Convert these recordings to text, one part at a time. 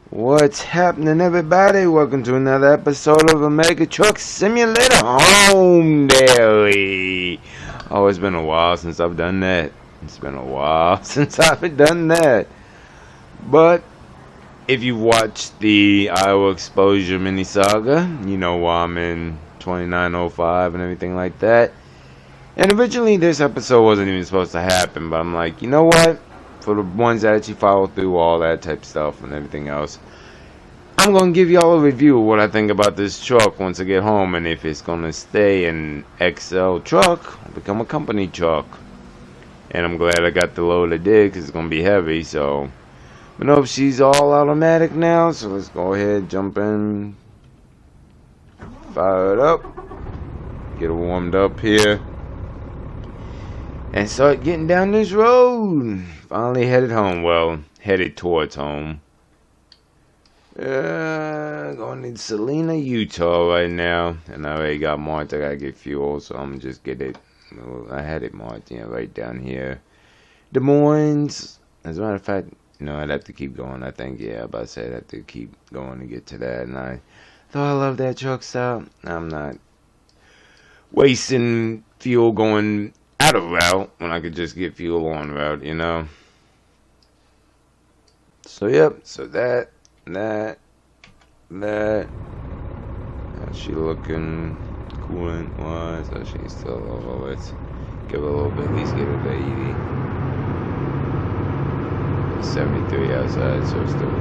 What's happening, everybody? Welcome to another episode of Mega Truck Simulator Home Daily. Oh, it's been a while since I've done that. But if you've watched the Iowa Exposure mini saga, you know why I'm in 2905 and everything like that. And originally this episode wasn't even supposed to happen, but I'm like, you know what? For the ones that actually follow through all that type of stuff and everything else, I'm going to give y'all a review of what I think about this truck once I get home, and if it's going to stay an XL truck or become a company truck. And I'm glad I got the load I did, because it's going to be heavy. So, but nope, she's all automatic now, so let's go ahead, jump in, fire it up, get it warmed up here, and start getting down this road. Finally headed home. Well, headed towards home. Going to Salina, Utah right now. And I already got marked. I gotta get fuel, so I'm gonna just get it. I had it marked, right down here. Des Moines. As a matter of fact, I'd have to keep going. I think, yeah, about to say I'd have to keep going to get to that. And I thought I loved that truck stop. I'm not wasting fuel going out of route when I could just get fuel on route, So yep, so that. How's she looking coolant wise? Oh, she's still low. Let's give her a little bit, at least get her to 80. 73 outside, so it's still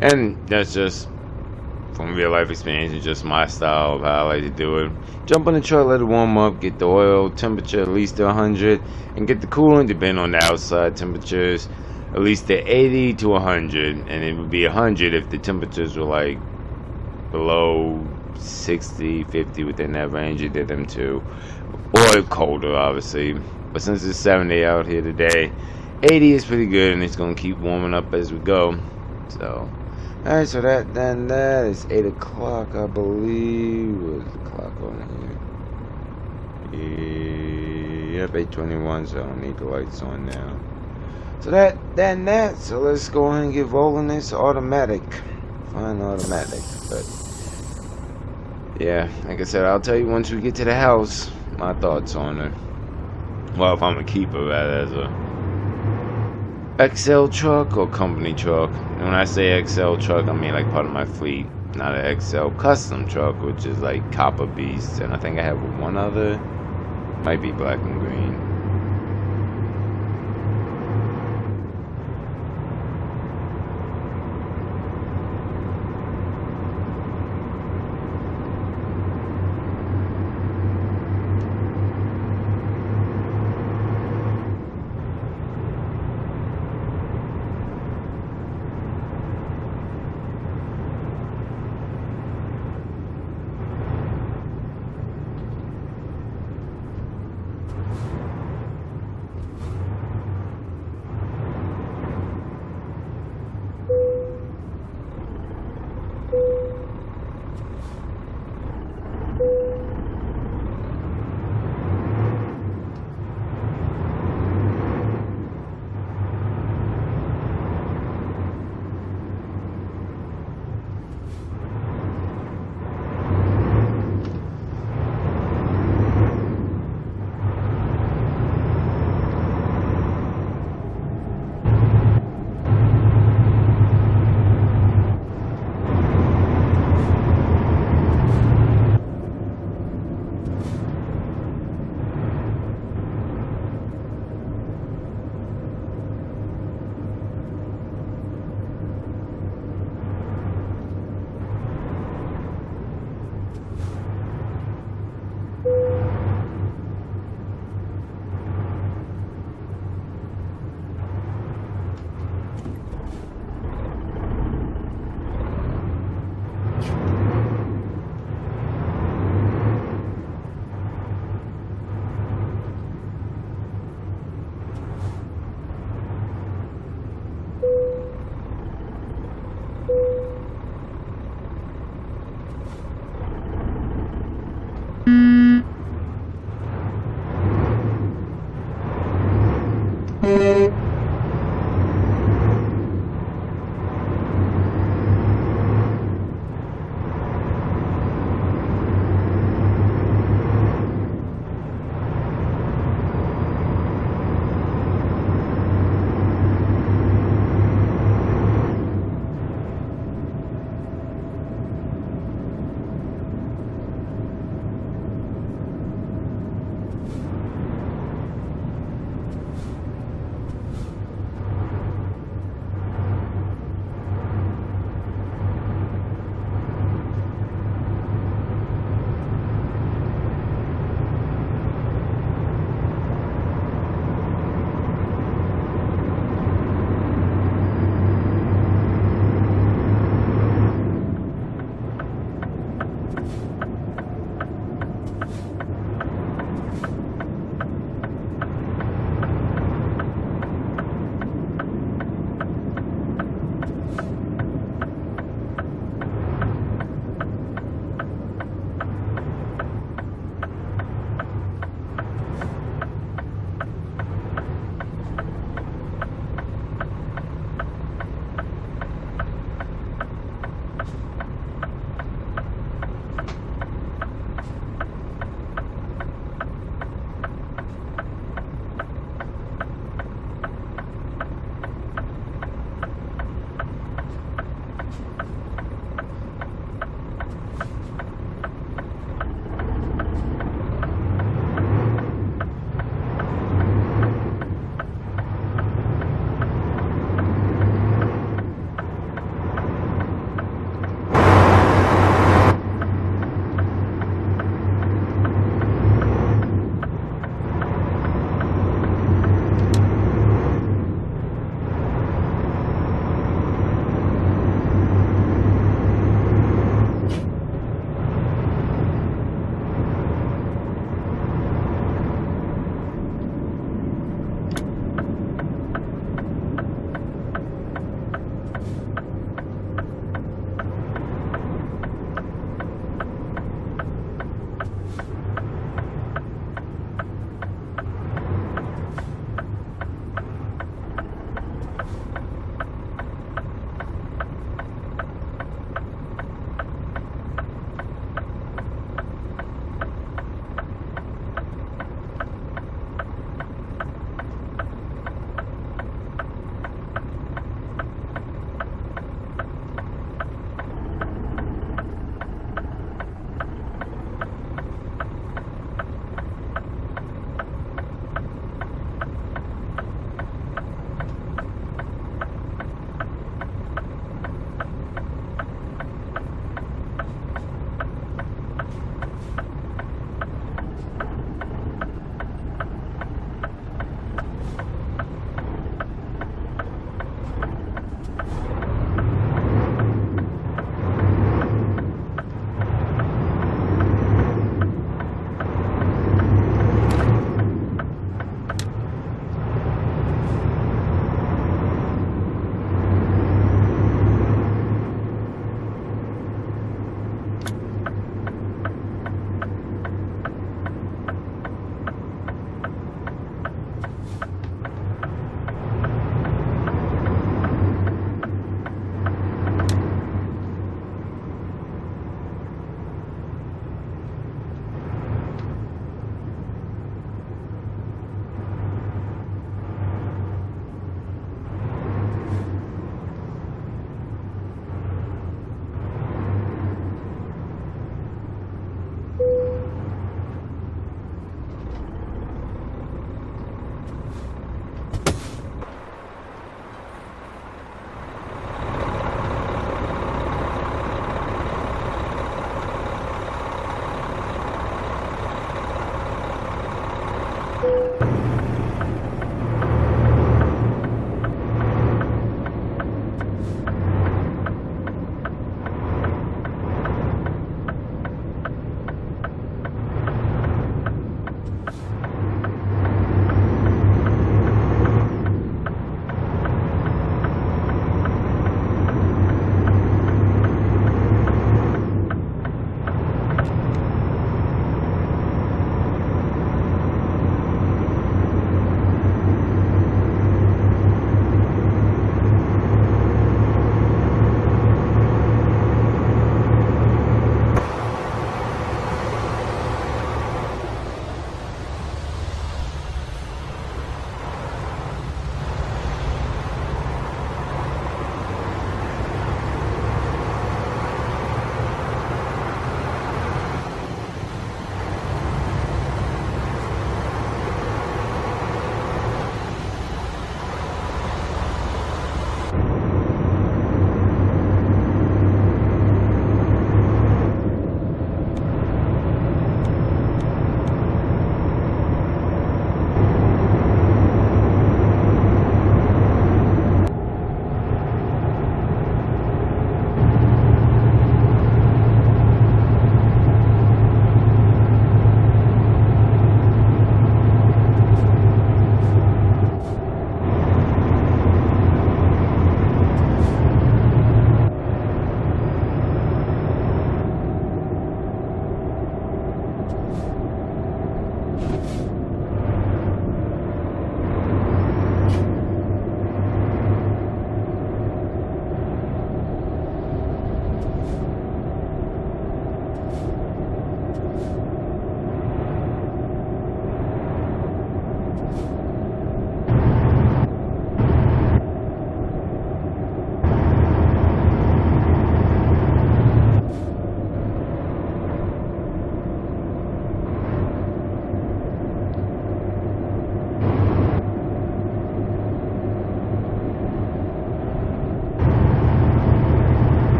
And that's just from real life experience, and just my style of how I like to do it. Jump on the truck, let it warm up, get the oil temperature at least to 100, and get the coolant, depending on the outside temperatures, at least to 80 to 100. And it would be 100 if the temperatures were like below 60, 50, within that range. You did them too, or colder, obviously. But since it's 70 out here today, 80 is pretty good, and it's gonna keep warming up as we go. So, alright, so that is 8 o'clock, I believe. Where's the clock on here? Yep, 821, so I don't need the lights on now. So that. So let's go ahead and get rolling this automatic. Fine automatic. But yeah, like I said, I'll tell you once we get to the house my thoughts on her. Well, if I'm gonna keep her rather as a XL truck or company truck. And when I say XL truck, I mean like part of my fleet, not an XL custom truck, which is like Copper Beast, and I think I have one other, might be black and green.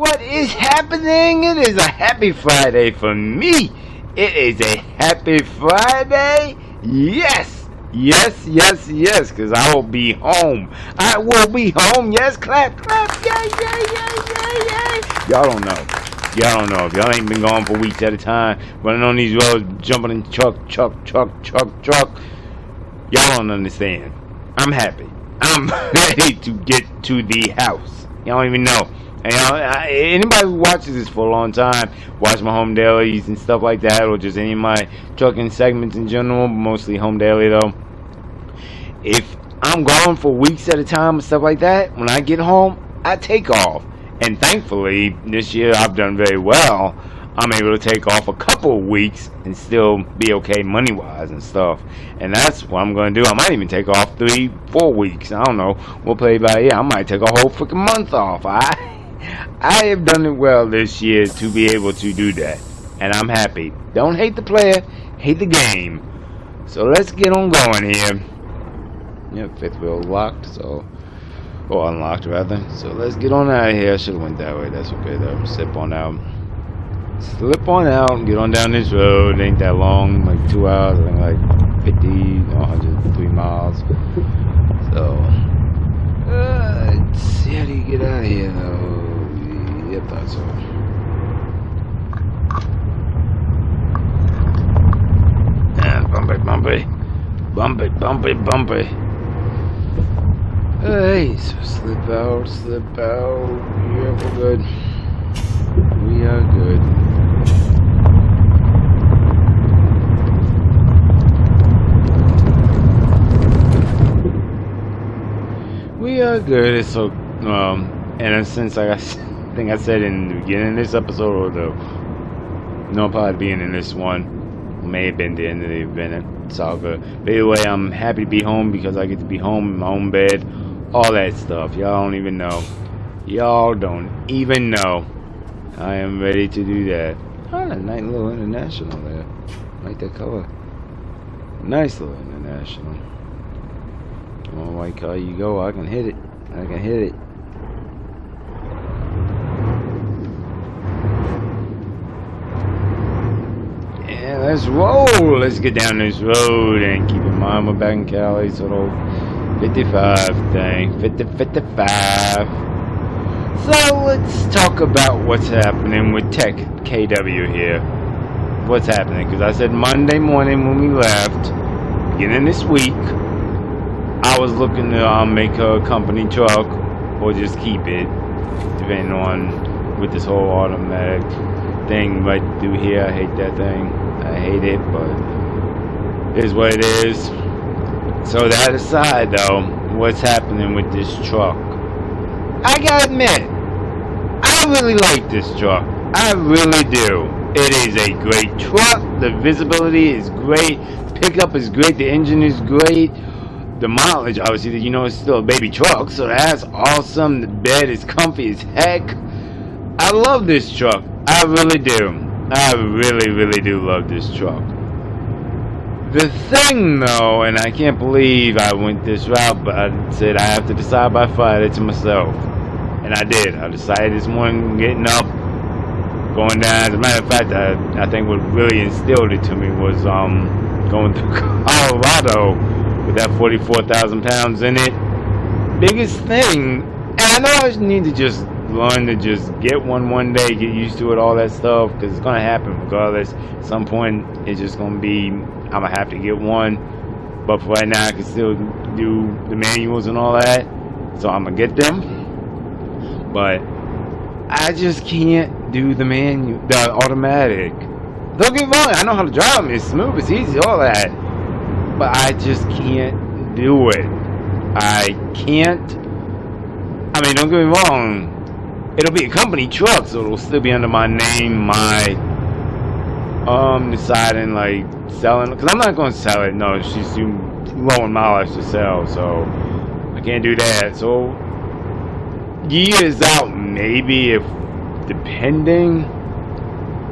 What is happening? It is a happy Friday for me. It is a happy Friday. Yes, yes, yes, yes, because I will be home. I will be home. Yes, clap, clap. Yay, yay, yay, yay, yay. Y'all don't know. Y'all don't know. If y'all ain't been gone for weeks at a time, running on these roads, jumping in truck. Y'all don't understand. I'm happy. I'm ready to get to the house. Y'all don't even know. And anybody who watches this for a long time, watch my home dailies and stuff like that, or just any of my trucking segments in general, mostly home daily though. If I'm gone for weeks at a time and stuff like that, when I get home, I take off. And thankfully, this year I've done very well. I'm able to take off a couple of weeks and still be okay money-wise and stuff. And that's what I'm going to do. I might even take off 3-4 weeks. I don't know. We'll play by ear. I might take a whole freaking month off. I have done it well this year to be able to do that. And I'm happy. Don't hate the player. Hate the game. So let's get on going here. Yep, fifth wheel locked. So... or unlocked rather. So let's get on out of here. I should have went that way. That's okay though. Slip on out and get on down this road. It ain't that long, like 2 hours. I think like 50, 103 miles. So let's see, how do you get out of here though? Yeah, I thought so. And bumpy. Hey, so slip out. Yeah, we're good. We are good. We are good. It's so, and since I think I said in the beginning of this episode, or no, probably being in this one, may have been the end of the event. It's all good. But anyway, I'm happy to be home because I get to be home in my own bed. All that stuff. Y'all don't even know. Y'all don't even know. I am ready to do that. Oh, a nice little international there. Like that color. Nice little international. Come on, white car, you go. I can hit it. Yeah, let's roll. Let's get down this road and keep in mind we're back in Cali, so it'll 55 thing. 55. So let's talk about what's happening with Tech KW here. What's happening? Because I said Monday morning when we left, beginning this week, I was looking to make a company truck or just keep it, depending on with this whole automatic thing right through here. I hate that thing. I hate it, but it is what it is. So that aside though, what's happening with this truck? I gotta admit, I really like this truck. I really do. It is a great truck. The visibility is great. Pickup is great. The engine is great. The mileage, obviously, you know, it's still a baby truck, so that's awesome. The bed is comfy as heck. I love this truck. I really do. I really do love this truck. The thing though, and I can't believe I went this route, but I said I have to decide by Friday to myself. And I did. I decided this morning, getting up, going down. As a matter of fact, I think what really instilled it to me was going through Colorado with that 44,000 pounds in it. Biggest thing, and I know I need to just learn to just get one day, get used to it, all that stuff, because it's going to happen regardless. At some point, it's just going to be, I'm going to have to get one. But for right now, I can still do the manuals and all that. So I'm going to get them. But I just can't do the automatic. Don't get me wrong, I know how to drive them. It's smooth, it's easy, all that. But I just can't do it. I can't. I mean, don't get me wrong. It'll be a company truck, so it'll still be under my name, my deciding like selling, because I'm not going to sell it. No, she's too low in mileage to sell, so I can't do that. So years out, maybe, if depending,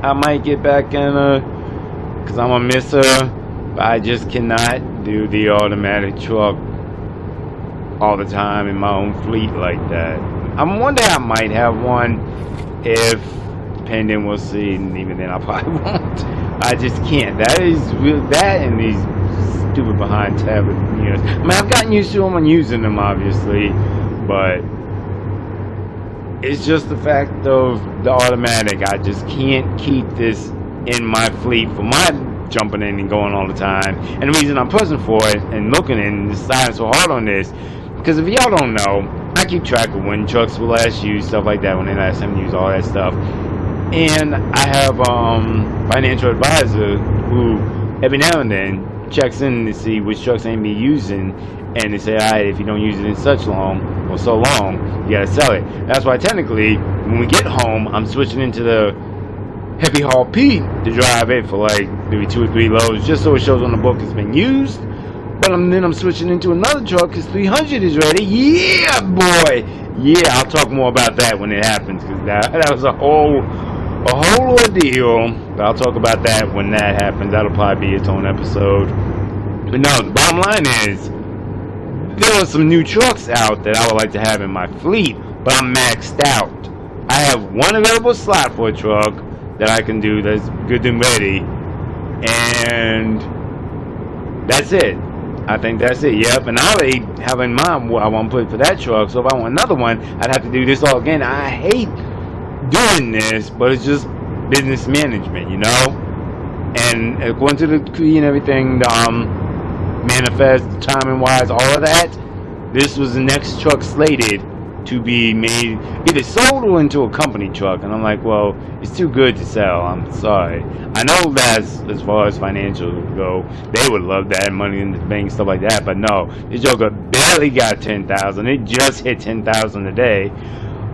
I might get back in her, because I'm gonna miss her. But I just cannot do the automatic truck all the time in my own fleet like that. One day I might have one, If depending, we'll see, and even then I probably won't. I just can't. That is real. That and these stupid behind tablet units. I mean, I've gotten used to them and using them, obviously, but it's just the fact of the automatic. I just can't keep this in my fleet for my jumping in and going all the time. And the reason I'm pushing for it and looking and deciding so hard on this, because if y'all don't know, I keep track of when trucks were last used, stuff like that, when they last time used, all that stuff. And I have financial advisor who every now and then checks in to see which trucks ain't be using, and they say, alright, if you don't use it in such long or so long, you gotta sell it. That's why technically when we get home, I'm switching into the heavy haul Pete to drive it for like maybe 2 or 3 loads, just so it shows on the book it's been used. But then I'm switching into another truck because 300 is ready. Yeah, boy. Yeah, I'll talk more about that when it happens, because that was a whole ordeal. But I'll talk about that when that happens. That'll probably be its own episode. But no, the bottom line is, there are some new trucks out that I would like to have in my fleet, but I'm maxed out. I have one available slot for a truck that I can do that's good and ready, and that's it. I think that's it. Yep. And I already have in mind what I want to put for that truck. So if I want another one, I'd have to do this all again. I hate doing this, but it's just business management, you know. And according to the decree and everything, the manifest, timing wise, all of that, this was the next truck slated to be made, either sold or into a company truck. And I'm like, well, it's too good to sell. I'm sorry. I know that's, as far as financials go, they would love that money in the bank, stuff like that. But no, this joker barely got 10,000. It just hit 10,000 a day,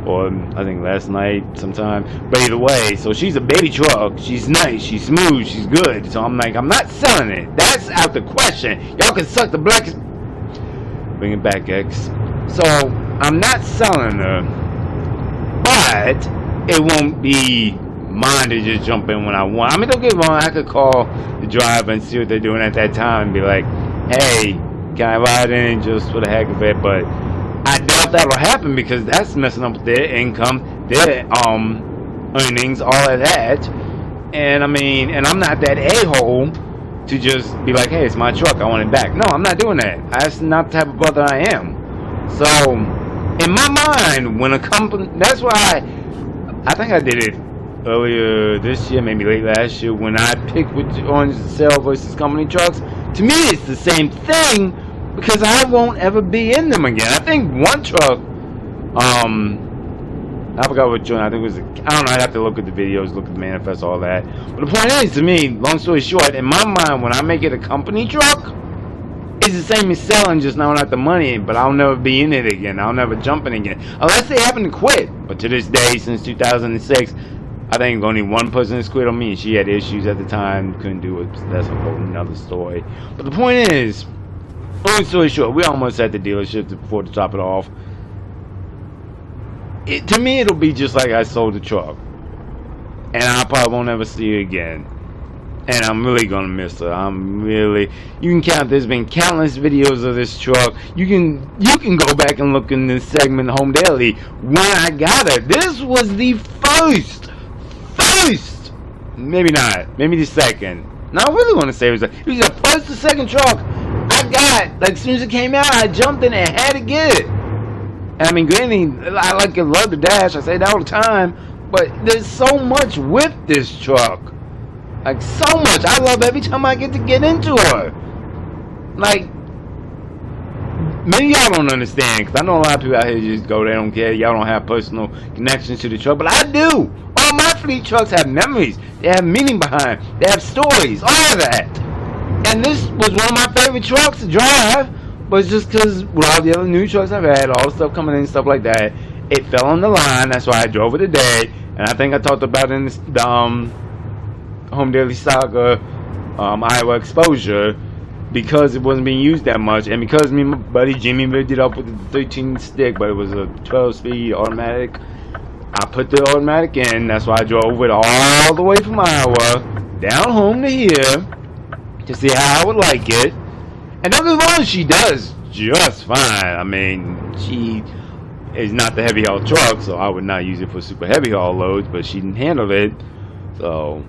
or I think last night sometime. But either way, so she's a baby truck. She's nice, she's smooth, she's good. So I'm like, I'm not selling it. That's out the question. Y'all can suck the black. Bring it back, X. So I'm not selling her, but it won't be mine to just jump in when I want. I mean, don't get me wrong, I could call the driver and see what they're doing at that time and be like, hey, can I ride in just for the heck of it? But I doubt that'll happen, because that's messing up their income, their earnings, all of that. And I mean, and I'm not that a-hole to just be like, hey, it's my truck, I want it back. No, I'm not doing that. That's not the type of brother I am. So in my mind, when a company, that's why I think I did it earlier this year, maybe late last year, when I picked which ones to sell versus company trucks. To me, it's the same thing, because I won't ever be in them again. I think one truck, I forgot which one. I think it was, I don't know, I'd have to look at the videos, look at the manifest, all that. But the point is, to me, long story short, in my mind, when I make it a company truck, it's the same as selling, just now not the money, but I'll never be in it again. I'll never jump in again. Unless they happen to quit. But to this day, since 2006, I think only one person has quit on me, and she had issues at the time, couldn't do it. That's a whole nother story. But the point is, long story short, we almost at the dealership before to top it off. To me, it'll be just like I sold the truck, and I probably won't ever see her again. And I'm really gonna miss her. You can count, there's been countless videos of this truck. You can go back and look in this segment, Home Daily, when I got her. This was the first, maybe not, maybe the second. No, I really want to say it was the first or second truck I got. Like, as soon as it came out, I jumped in and had to get it. And I mean, granted, I love the dash, I say that all the time, but there's so much with this truck. Like, so much. I love every time I get to get into her. Like, maybe y'all don't understand, because I know a lot of people out here just go, they don't care, y'all don't have personal connections to the truck, but I do. All my fleet trucks have memories. They have meaning behind. They have stories, all of that. And this was one of my favorite trucks to drive, but it's just because with all the other new trucks I've had, all the stuff coming in and stuff like that, it fell on the line. That's why I drove it today. And I think I talked about it in the Home Daily Saga Iowa exposure, because it wasn't being used that much, and because me and my buddy Jimmy rigged it up with a 13 stick, but it was a 12-speed automatic. I put the automatic in. That's why I drove it all the way from Iowa down home to here to see how I would like it. And don't get me wrong, she does just fine. I mean, it's not the heavy haul truck, so I would not use it for super heavy haul loads, but she handled it. So,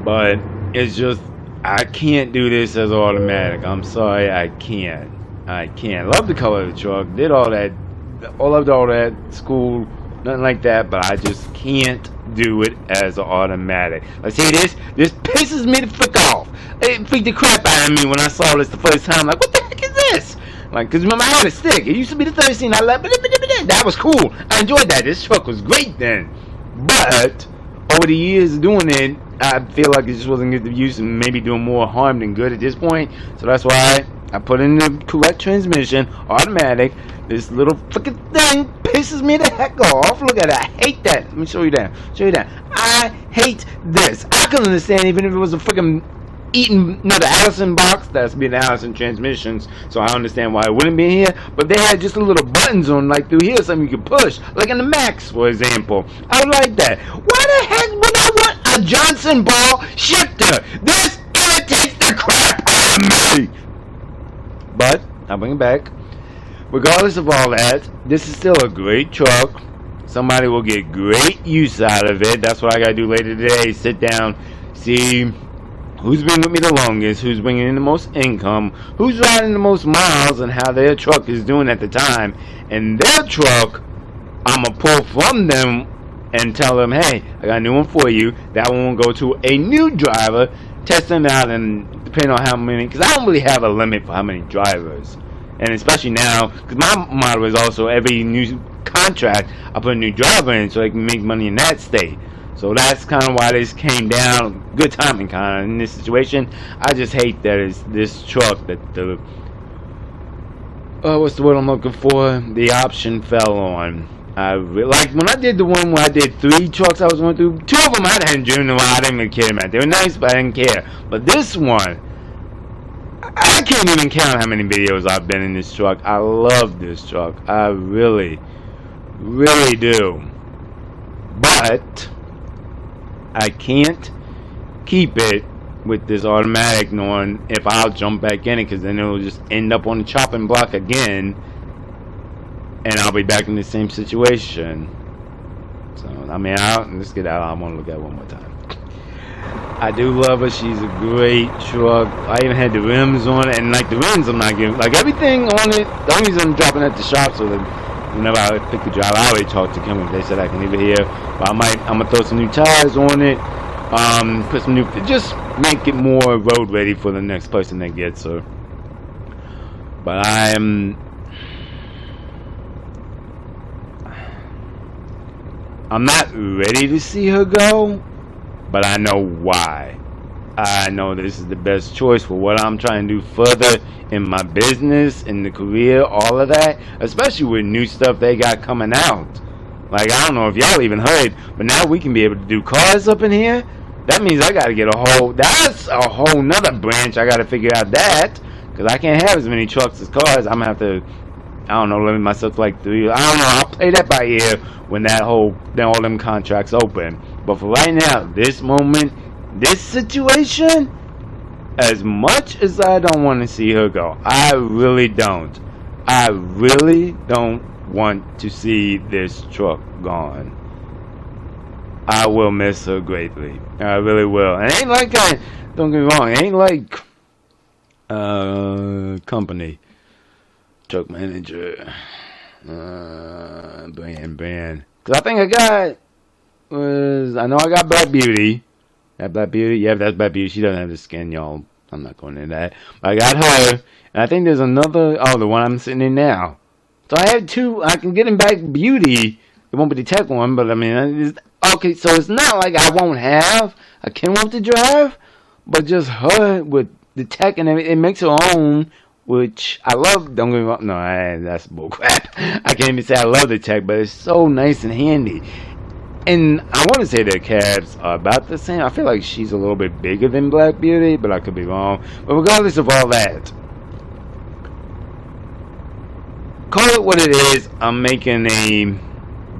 but it's just, I can't do this as automatic. I'm sorry, I can't. Love the color of the truck, did all that, loved all that, school, nothing like that, but I just can't do it as an automatic. Like, see this? This pisses me the fuck off. It freaked the crap out of me when I saw this the first time. Like, what the heck is this? Like, cause remember I had a stick. It used to be the 13. I loved it. That was cool. I enjoyed that. This truck was great then. But over the years of doing it, I feel like it just wasn't good to use and maybe doing more harm than good at this point. So that's why I put in the correct transmission, automatic. This little fucking thing pisses me the heck off. Look at it. I hate that. Let me show you that. I hate this. I couldn't understand even if it was a fucking eating another Allison box. That's been Allison transmissions, so I understand why it wouldn't be here. But they had just a little buttons on, like through here, something you could push, like in the Max, for example. I would like that. Why the heck would I want a Johnson ball shifter? This irritates the crap out of me. But I'll bring it back. Regardless of all that, this is still a great truck. Somebody will get great use out of it. That's what I gotta do later today. Sit down, see who's been with me the longest, who's bringing in the most income, who's riding the most miles, and how their truck is doing at the time. And their truck, I'm going to pull from them and tell them, hey, I got a new one for you. That one will go to a new driver, test them out, and depending on how many, because I don't really have a limit for how many drivers. And especially now, because my model is also every new contract, I put a new driver in so I can make money in that state. So that's kind of why this came down. Good timing, kind of, in this situation. I just hate that it's this truck that the what's the word I'm looking for? The option fell on. Like when I did the one where I did 3 trucks I was going through. 2 of them I didn't do. I didn't even care, man. They were nice, but I didn't care. But this one, I can't even count how many videos I've been in this truck. I love this truck. I really, really do. But I can't keep it with this automatic, knowing if I'll jump back in it, because then it'll just end up on the chopping block again, and I'll be back in the same situation. So I mean, let's get out. I want to look at it one more time. I do love her. She's a great truck. I even had the rims on it, and like the rims, I'm not giving, like everything on it. The only reason I'm dropping at the shop so that whenever I pick the drive, I already talked to Kenworth. They said I can leave it here, but I'm gonna throw some new tires on it. Put some new, just make it more road ready for the next person that gets her. But I'm not ready to see her go, but I know why. I know this is the best choice for what I'm trying to do further in my business, in the career, all of that, especially with new stuff they got coming out. Like, I don't know if y'all even heard, but now we can be able to do cars up in here. That means I got to get that's a whole nother branch. I got to figure out that, because I can't have as many trucks as cars. I'm going to have to, I don't know, limit myself to like 3. I don't know, I'll play that by ear when all them contracts open. But for right now, this moment, this situation, as much as I don't want to see her go, I really don't. I really don't want to see this truck gone. I will miss her greatly. I really will. And it ain't like don't get me wrong, it ain't like company, truck manager, brand. Cause I think I know I got Black Beauty. That Black Beauty, yeah, that's Black Beauty. She doesn't have the skin, y'all. I'm not going into that. But I got her, and I think there's another. Oh, the one I'm sitting in now. So I have 2. I can get in Black Beauty. It won't be the tech one, but I mean, okay. So it's not like I won't have a Kenworth to drive, but just her with the tech and everything. It makes her own, which I love. Don't get me wrong. No, that's bullcrap. I can't even say I love the tech, but it's so nice and handy. And I want to say their cabs are about the same. I feel like she's a little bit bigger than Black Beauty, but I could be wrong. But regardless of all that, call it what it is. I'm making a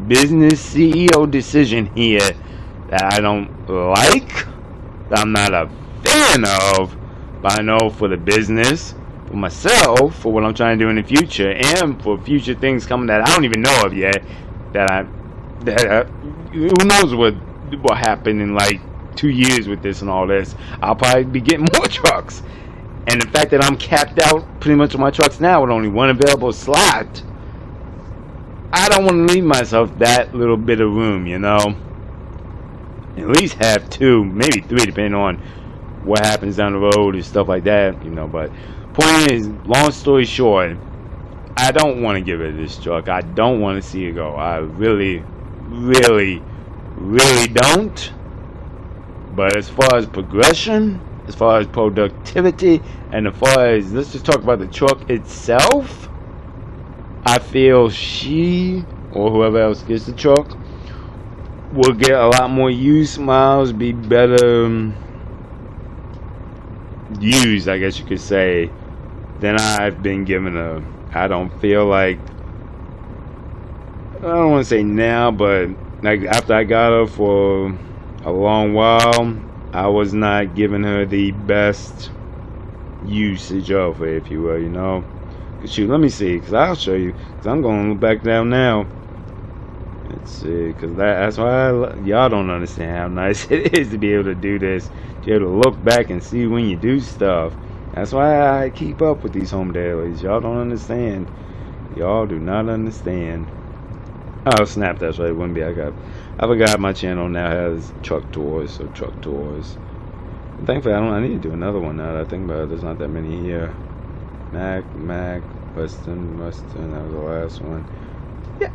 business CEO decision here that I don't like, that I'm not a fan of, but I know for the business, for myself, for what I'm trying to do in the future, and for future things coming that I don't even know of yet. Who knows what happened in like 2 years with this and all this. I'll probably be getting more trucks. And the fact that I'm capped out pretty much on my trucks now with only one available slot, I don't want to leave myself that little bit of room, you know. At least have 2, maybe 3, depending on what happens down the road and stuff like that, you know. But point is, long story short, I don't want to get rid of this truck. I don't want to see it go. I really don't. But as far as progression, as far as productivity, and as far as, let's just talk about the truck itself, I feel she, or whoever else gets the truck, will get a lot more use miles, be better used, I guess you could say, than I've been given her. I don't feel like, I don't want to say now, but like after I got her for a long while, I was not giving her the best usage of it, if you will, you know. Cause shoot, let me see, cause I'll show you. Cause I'm going to look back down now. Let's see, cause that's why y'all don't understand how nice it is to be able to do this. To be able to look back and see when you do stuff. That's why I keep up with these home dailies. Y'all don't understand. Y'all do not understand. Oh snap, that's right. It wouldn't be. I forgot my channel now has truck tours, so truck tours. Thankfully, I need to do another one now that I think about it. There's not that many here. Mac, Western, that was the last one. Yeah.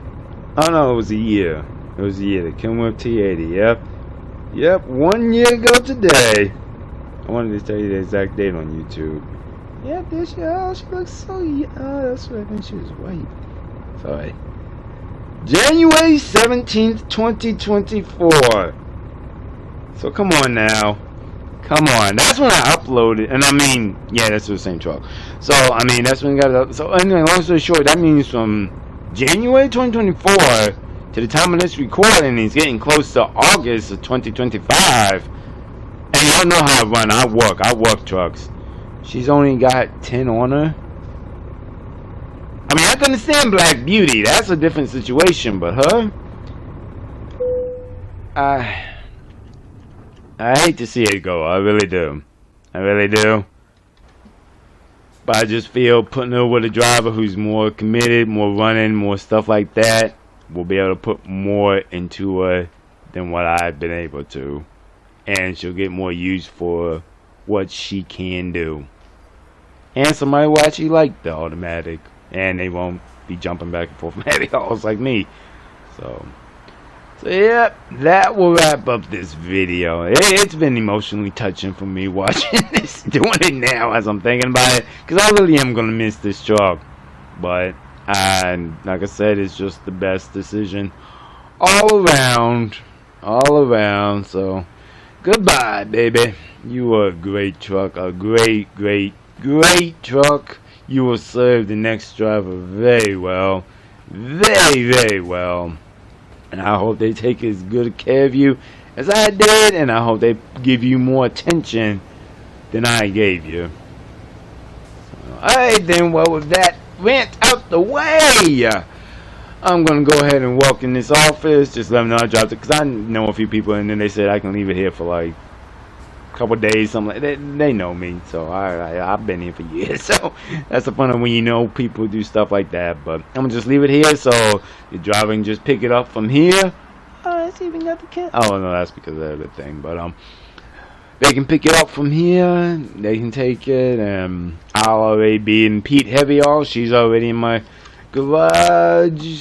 Oh no, it was a year. It was a year. The Kenworth T80. Yep, 1 year ago today. I wanted to tell you the exact date on YouTube. Yep, there she, oh, she looks so young. Oh, that's right, I think she was white. Sorry. January 17th, 2024. So come on now. Come on. That's when I uploaded. And I mean, yeah, that's the same truck. So, I mean, that's when I got it up. So, anyway, long story short, that means from January 2024 to the time of this recording, it's getting close to August of 2025. And y'all know how I run. I work trucks. She's only got 10 on her. I mean, I can understand Black Beauty. That's a different situation. But her, I hate to see it go. I really do. But I just feel putting her with a driver who's more committed, more running, more stuff like that, will be able to put more into her than what I've been able to. And she'll get more use for what she can do. And somebody will actually like the automatic. And they won't be jumping back and forth from heavy hauls like me. So yeah, that will wrap up this video. It's been emotionally touching for me watching this, doing it now as I'm thinking about it. Because I really am going to miss this truck. But, like I said, it's just the best decision all around. So, goodbye, baby. You were a great truck. A great truck. You will serve the next driver very well. Very well. And I hope they take as good care of you as I did. And I hope they give you more attention than I gave you. Alright then, well, with that rant out the way, I'm going to go ahead and walk in this office. Just let them know I dropped it. Because I know a few people and then they said I can leave it here for like couple days, something like that. They know me, so I've been here for years. So that's the fun of when you know people do stuff like that. But I'm gonna just leave it here, so the driver can just pick it up from here. Oh, it's even got the cat. Oh no, that's because of the thing. But they can pick it up from here. They can take it, and I'll already be in Pete Heavy All. She's already in my garage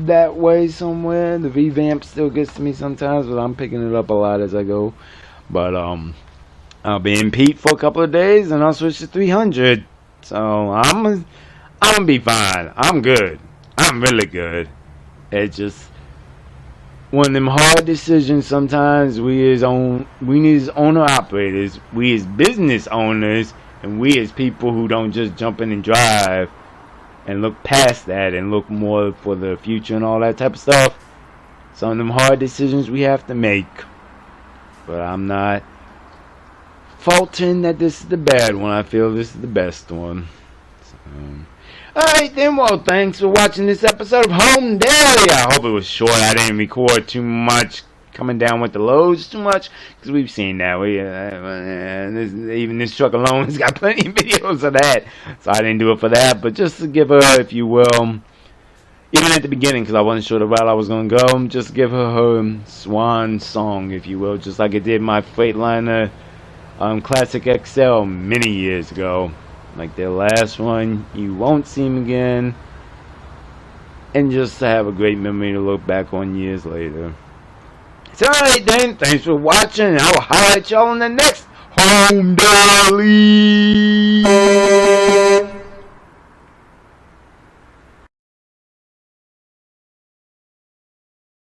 that way somewhere. The revamp still gets to me sometimes, but I'm picking it up a lot as I go. But I'll be in Pete for a couple of days, and I'll switch to 300. So I'm gonna be fine. I'm good. I'm really good. It's just one of them hard decisions. Sometimes we as owner operators, we as business owners, and we as people who don't just jump in and drive and look past that and look more for the future and all that type of stuff. Some of them hard decisions we have to make. But I'm not faulting that this is the bad one. I feel this is the best one. So, alright then, well, thanks for watching this episode of Home Daily. I hope it was short. I didn't record too much, coming down with the loads too much, because we've seen that. Even this truck alone has got plenty of videos of that, so I didn't do it for that. But just to give her, if you will, even at the beginning, because I wasn't sure the route I was going to go, just give her swan song, if you will, just like I did my Freightliner Classic XL many years ago. Like their last one, you won't see him again, and just to have a great memory to look back on years later. So alright then, thanks for watching, and I will highlight y'all in the next Home Daily.